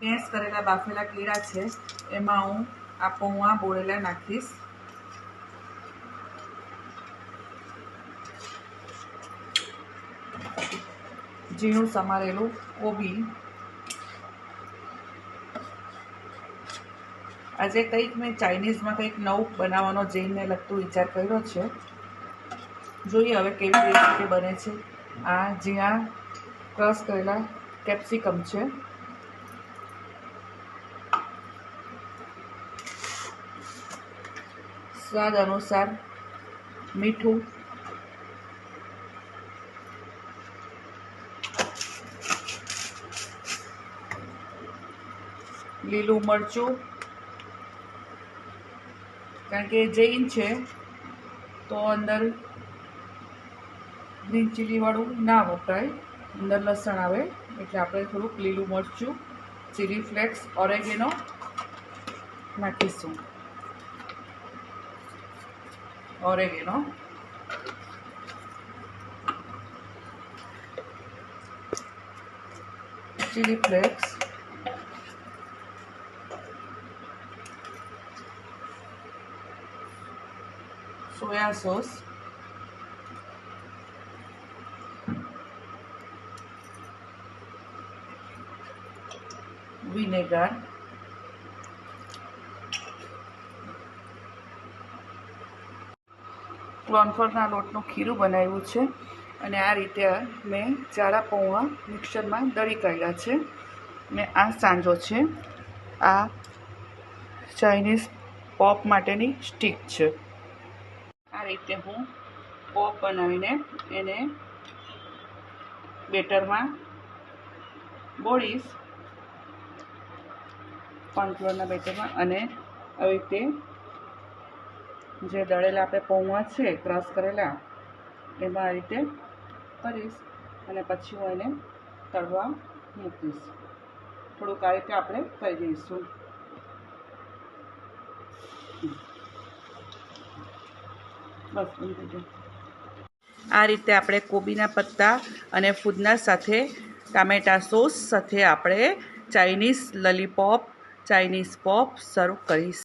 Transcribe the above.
Gas કરેલા બાફેલા કીડા છે એમાં હું આ પૌવા બોળેલા નાખીશ. ઝીણું સમારેલું કોબી. આજે કંઈક મેં ચાઇનીઝમાં કંઈક નવું બનાવવાનો જૈનને લગતું વિચાર કર્યો છે. જોઈએ હવે કેવી રેસીપી બને છે. આ ઝીણા ક્રશ કરેલા કેપ્સિકમ છે. સ્વાદ અનુસાર મીઠું. લીલું મરચું, કારણ કે જૈન છે તો અંદર ગ્રીન ચીલીવાળું ના વપરાય, અંદર લસણ આવે એટલે આપણે થોડુંક લીલું મરચું, ચીલી ફ્લેક્સ, ઓરેગેનો નાખીશું. Oregano, chilli flakes, soya sauce, vinegar, કોર્નફ્લોરના લોટનું ખીરું બનાવ્યું છે અને આ રીતે મેં જાડા પૌવા મિક્સરમાં દળી કાઢ્યા છે. ને આ સાંજો છે. આ ચાઇનીઝ પોપ માટેની સ્ટીક છે. આ રીતે હું પોપ બનાવીને એને બેટરમાં બોળીશ, કોર્નફ્લોરના બેટરમાં. અને આવી રીતે જે દળેલા આપણે પૌવા છે ક્રશ કરેલા એમાં આ રીતે કરીશ અને પછી હું એને તળવા મૂકીશ. થોડુંક આ રીતે આપણે કરી દઈશું. બસ આ રીતે આપણે કોબીના પત્તા અને ફૂદના સાથે ટામેટા સોસ સાથે આપણે ચાઇનીઝ લોલીપોપ, ચાઇનીઝ પોપ સર્વ કરીશ.